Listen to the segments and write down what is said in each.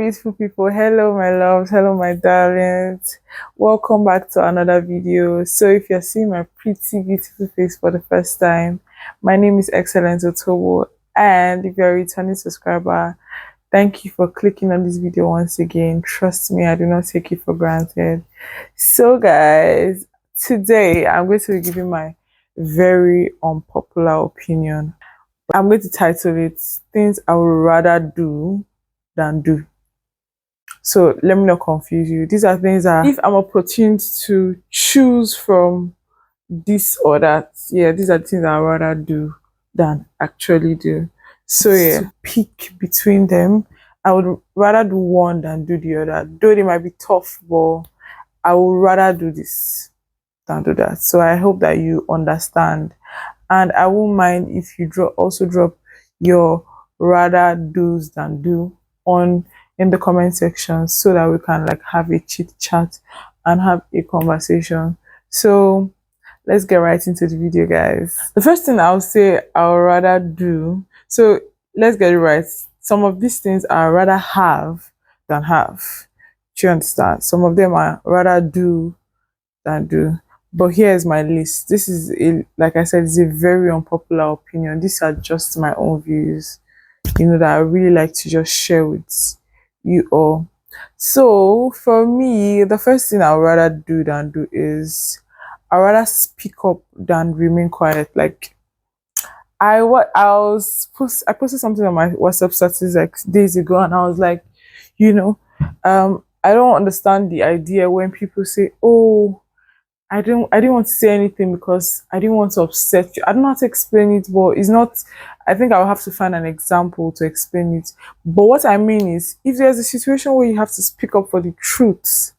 beautiful people. Hello, my loves. Hello, my darlings. Welcome back to another video. So, if you're seeing my pretty, beautiful face for the first time, my name is Excellence Otobo. And if you're a returning subscriber, thank you for clicking on this video once again. Trust me, I do not take it for granted. So, guys, today I'm going to be giving my very unpopular opinion. I'm going to title it Things I Would Rather Do Than Do. So let me not confuse you. These are things that if I'm opportune to choose from this or that, yeah, these are things I'd rather do than actually do. So yeah, to pick between them, I would rather do one than do the other. Though they might be tough, but I would rather do this than do that. So I hope that you understand. And I won't mind if you also drop your rather do's than do on in the comment section so that we can like have a chit chat and have a conversation. So let's get right into the video, guys. The first thing I'll say I'll rather do, so let's get it right. Some of these things I rather have than have. Do you understand? Some of them I rather do than do. But here's my list. This is like I said, it's a very unpopular opinion. These are just my own views, that I really like to just share with you all. So for me, the first thing I'd rather do than do is I'd rather speak up than remain quiet. Like I posted something on my WhatsApp status like days ago, and I was like, I don't understand the idea when people say, "Oh, I didn't want to say anything because I didn't want to upset you." I don't know how to explain it, but it's not, I think I'll have to find an example to explain it. But what I mean is, if there's a situation where you have to speak up for the truth,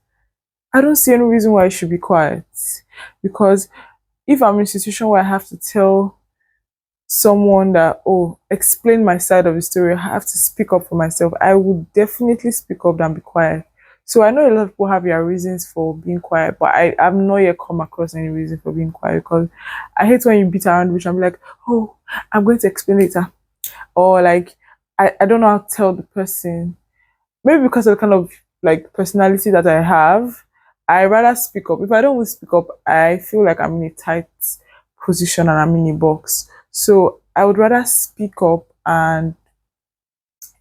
I don't see any reason why I should be quiet. Because if I'm in a situation where I have to tell someone that, explain my side of the story, I have to speak up for myself, I would definitely speak up than be quiet. So I know a lot of people have their reasons for being quiet, but I've not yet come across any reason for being quiet, because I hate when you beat around the bush. I'm like, oh, I'm going to explain later. Or like, I don't know how to tell the person. Maybe because of the kind of like personality that I have, I rather speak up. If I don't speak up, I feel like I'm in a tight position and I'm in a box. So I would rather speak up and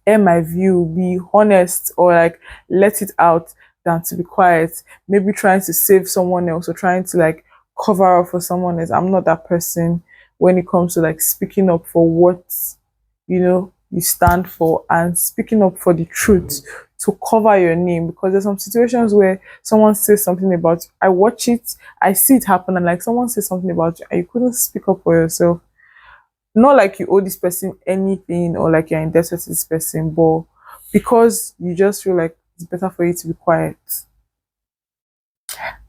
air my view, be honest, or like let it out than to be quiet, maybe trying to save someone else or trying to like cover up for someone else. I'm not that person when it comes to like speaking up for what you stand for and speaking up for the truth to cover your name. Because there's some situations where someone says something about you, I watch it, I see it happen, and like someone says something about you and you couldn't speak up for yourself. Not like you owe this person anything or like you're indebted to this person, but because you just feel like it's better for you to be quiet.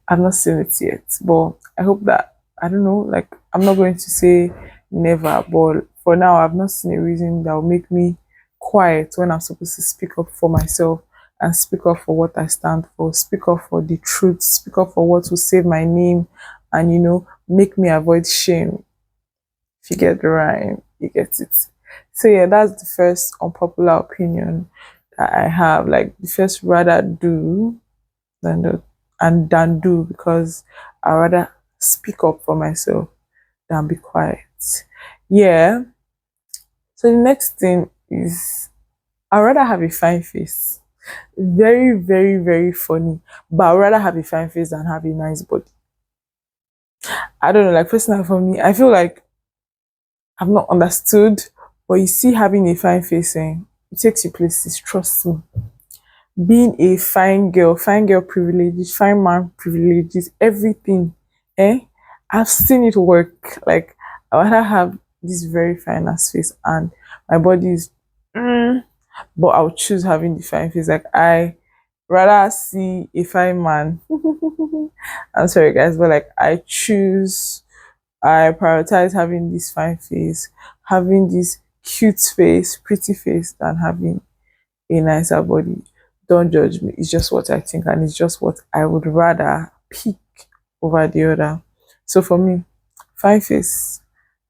I've not seen it yet, but I hope that, I don't know, like I'm not going to say never, but for now I've not seen a reason that will make me quiet when I'm supposed to speak up for myself and speak up for what I stand for, speak up for the truth, speak up for what will save my name and make me avoid shame. If you get the rhyme, you get it. So yeah, that's the first unpopular opinion that I have. Like the first rather do than do, and than do, because I rather speak up for myself than be quiet. Yeah. So the next thing is I rather have a fine face. Very, very, very funny. But I'd rather have a fine face than have a nice body. I don't know, like personally for me, I feel like I've not understood, but you see, having a fine face, it takes you places, trust me. Being a fine girl privileges, fine man privileges, everything. I've seen it work. Like, I rather have this very fine ass face and my body is, but I'll choose having the fine face. Like, I rather see a fine man. I'm sorry, guys, but like, I prioritize having this fine face, having this cute face, pretty face, than having a nicer body. Don't judge me. It's just what I think, and it's just what I would rather pick over the other. So for me, fine face,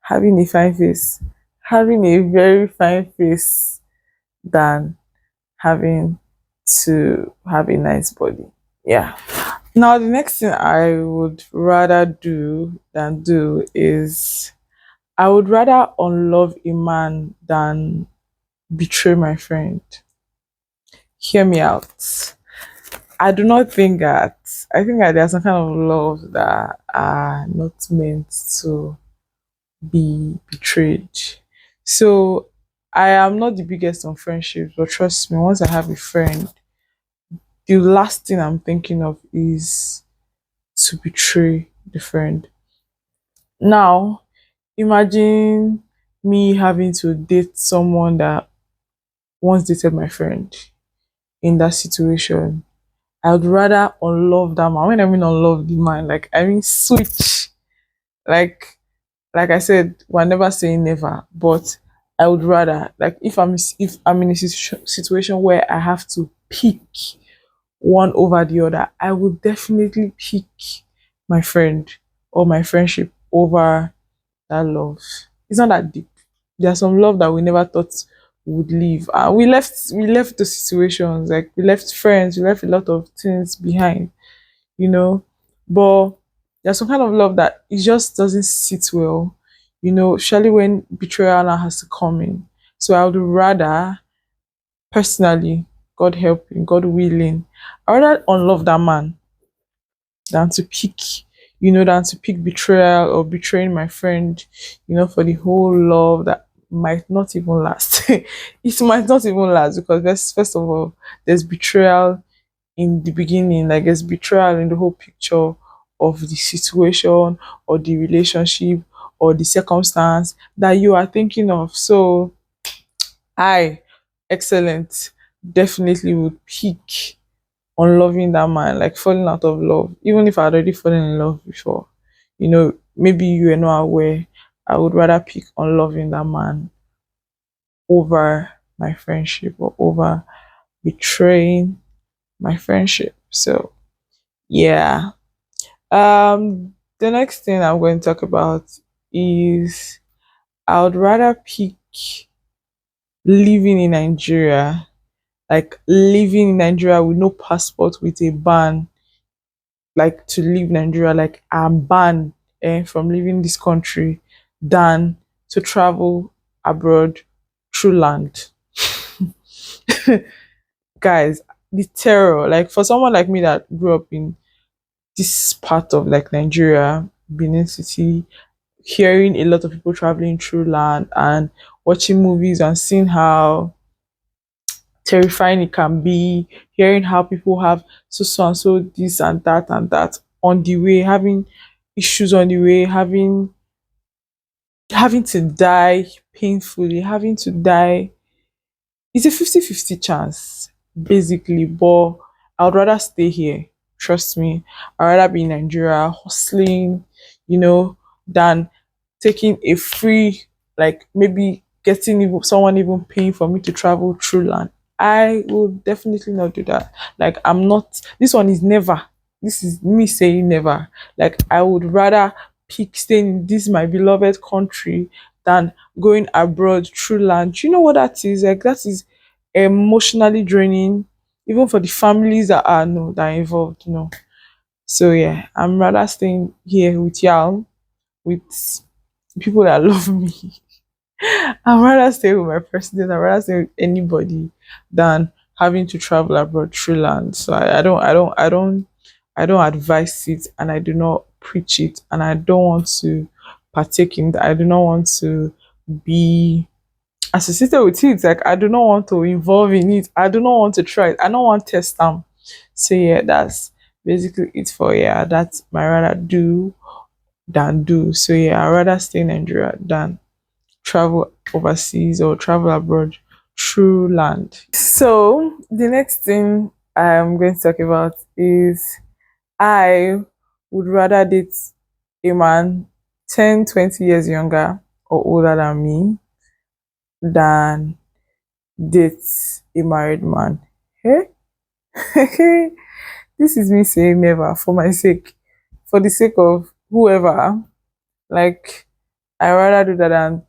having a fine face, having a very fine face than having to have a nice body. Yeah. Now the next thing I would rather do is I would rather unlove a man than betray my friend. Hear me out. I do not think that I think that there are some kind of love that are not meant to be betrayed. So I am not the biggest on friendships, but trust me, once I have a friend, the last thing I'm thinking of is to betray the friend. Now, imagine me having to date someone that once dated my friend in that situation. I would rather unlove that man. When I mean unlove the man, like I mean switch. Like like I said, we're never saying never, but I would rather like if I'm in a situation where I have to pick one over the other, I would definitely pick my friend or my friendship over that love. It's not that deep. There's some love that we never thought would leave. We left the situations, like we left friends, we left a lot of things behind, you know. But there's some kind of love that it just doesn't sit well, especially when betrayal now has to come in. So I would rather, personally, God helping, God willing, I rather unlove that man than to pick, than to pick betrayal or betraying my friend, for the whole love that might not even last. It might not even last because first of all, there's betrayal in the beginning, like there's betrayal in the whole picture of the situation or the relationship or the circumstance that you are thinking of. So I, excellent, definitely would pick on loving that man, like falling out of love, even if I'd already fallen in love before. Maybe you are not aware. I would rather pick on loving that man over my friendship or over betraying my friendship. So yeah. The next thing I'm going to talk about is I would rather pick living in Nigeria, like living in Nigeria with no passport, with a ban, like to leave Nigeria, like I'm banned from leaving this country, than to travel abroad through land. Guys, the terror, like for someone like me that grew up in this part of like Nigeria, Benin City, hearing a lot of people traveling through land and watching movies and seeing how terrifying it can be, hearing how people have so and so this and that on the way, having issues on the way, having to die painfully, having to die. It's a 50-50 chance, basically, but I would rather stay here. Trust me. I'd rather be in Nigeria hustling, you know, than taking a free, like maybe getting someone even paying for me to travel through land. I will definitely not do that. Like, I'm not, this one is never. This is me saying never. Like, I would rather pick staying in this my beloved country than going abroad through land. Do you know what that is? Like, that is emotionally draining, even for the families that are no that are involved. So yeah, I'm rather staying here with y'all, with people that love me. I'd rather stay with my president. I'd rather stay with anybody than having to travel abroad through land. So I don't advise it, and I do not preach it, and I don't want to partake in that. I do not want to be associated with it. Like I do not want to involve in it. I do not want to try it. I don't want to test them. So yeah, that's basically it for yeah. That's my rather do than do. So yeah, I rather stay in Nigeria than travel overseas or travel abroad through land. So the next thing I'm going to talk about is I would rather date a man 10, 20 years younger or older than me than date a married man. Hey? This is me saying never for my sake, for the sake of whoever. Like, I rather do that than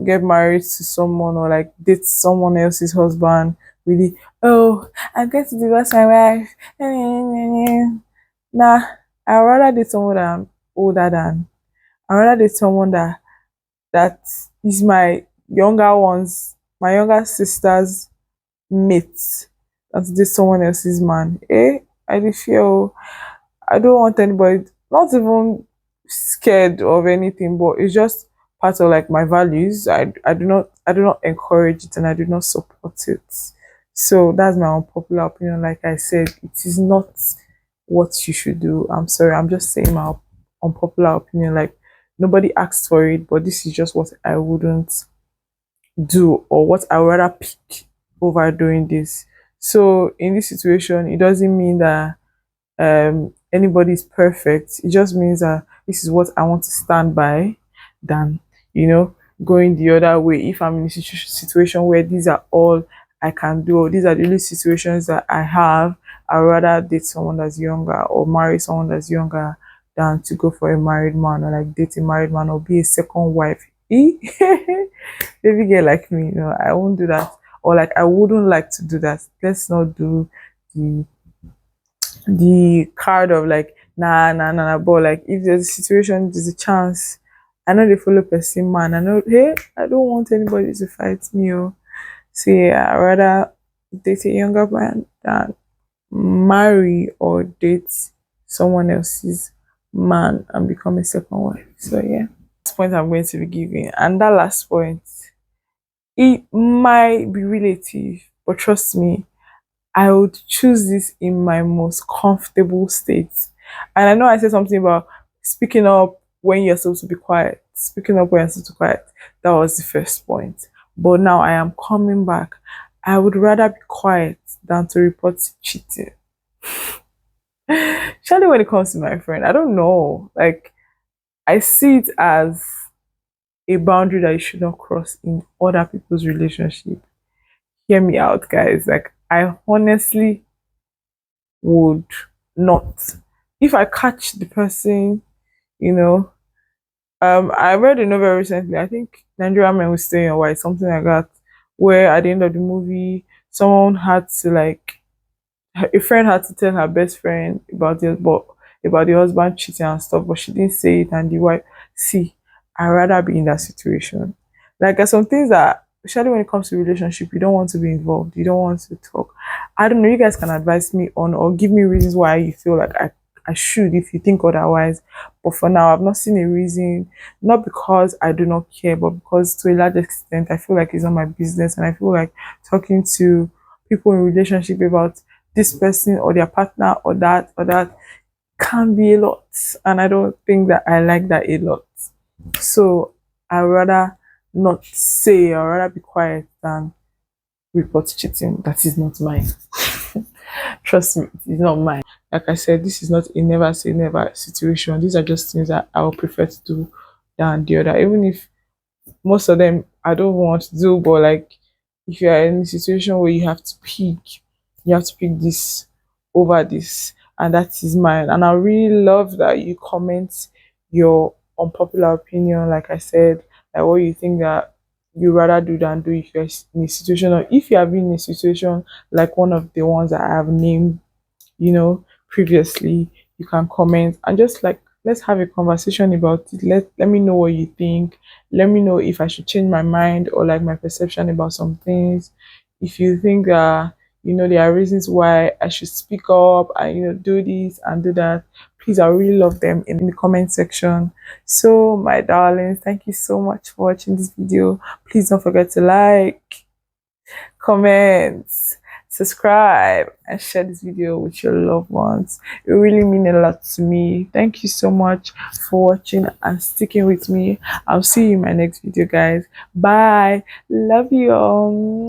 get married to someone or like date someone else's husband really, oh, I'm going to divorce my wife. Nah, I'd rather date someone that I'm older than. I'd rather date someone that is my younger ones, my younger sister's mate, than to date someone else's man. I dey feel I don't want anybody, not even scared of anything, but it's just part of like my values. I do not encourage it and I do not support it. So that's my unpopular opinion. Like I said, it is not what you should do. I'm sorry, I'm just saying my unpopular opinion. Like nobody asked for it, but this is just what I wouldn't do or what I would rather pick over doing this. So in this situation, it doesn't mean that anybody is perfect. It just means that this is what I want to stand by than, you know, going the other way. If I'm in a situation where these are all I can do, or these are the only situations that I have, I'd rather date someone that's younger or marry someone that's younger than to go for a married man or like date a married man or be a second wife. Baby girl like me, I won't do that. Or like I wouldn't like to do that. Let's not do the card of like nah, but like if there's a situation, there's a chance. I know they follow person man. I know, hey, I don't want anybody to fight me. So yeah, I rather date a younger man than marry or date someone else's man and become a second wife. So yeah, last point I'm going to be giving, and that last point, it might be relative, but trust me, I would choose this in my most comfortable state. And I know I said something about speaking up when you're supposed to be quiet. Speaking up when you're supposed to be quiet. That was the first point. But now I am coming back. I would rather be quiet than to report cheating. Especially when it comes to my friend. I don't know. Like, I see it as a boundary that you should not cross in other people's relationship. Hear me out, guys. Like, I honestly would not. If I catch the person, you know, I read a novel recently. I think Nigerian Men Will Stay in White, something like that, where at the end of the movie, someone had to like a friend had to tell her best friend about the husband cheating and stuff, but she didn't say it, and the wife see. I'd rather be in that situation. Like there's some things that, especially when it comes to relationship, you don't want to be involved. You don't want to talk. I don't know. You guys can advise me on or give me reasons why you feel like I should if you think otherwise. But for now, I've not seen a reason. Not because I do not care, but because to a large extent, I feel like it's not my business, and I feel like talking to people in relationship about this person or their partner or that can be a lot, and I don't think that I like that a lot. So I rather not say, or rather be quiet than report cheating. That is not mine. Trust me, it's not mine. Like I said, this is not a never say never situation. These are just things that I would prefer to do than the other, even if most of them I don't want to do, but like if you are in a situation where you have to pick this over this, and that is mine. And I really love that you comment your unpopular opinion, like I said, like what you think that you rather do than do if you're in a situation, or if you have been in a situation like one of the ones that I have named, previously. You can comment and just like let's have a conversation about it. Let me know what you think. Let me know if I should change my mind or like my perception about some things. If you think that there are reasons why I should speak up and do this and do that, please, I really love them in the comment section. So my darlings, thank you so much for watching this video. Please don't forget to like, comment, subscribe, and share this video with your loved ones. It really means a lot to me. Thank you so much for watching and sticking with me. I'll see you in my next video, guys. Bye. Love you all.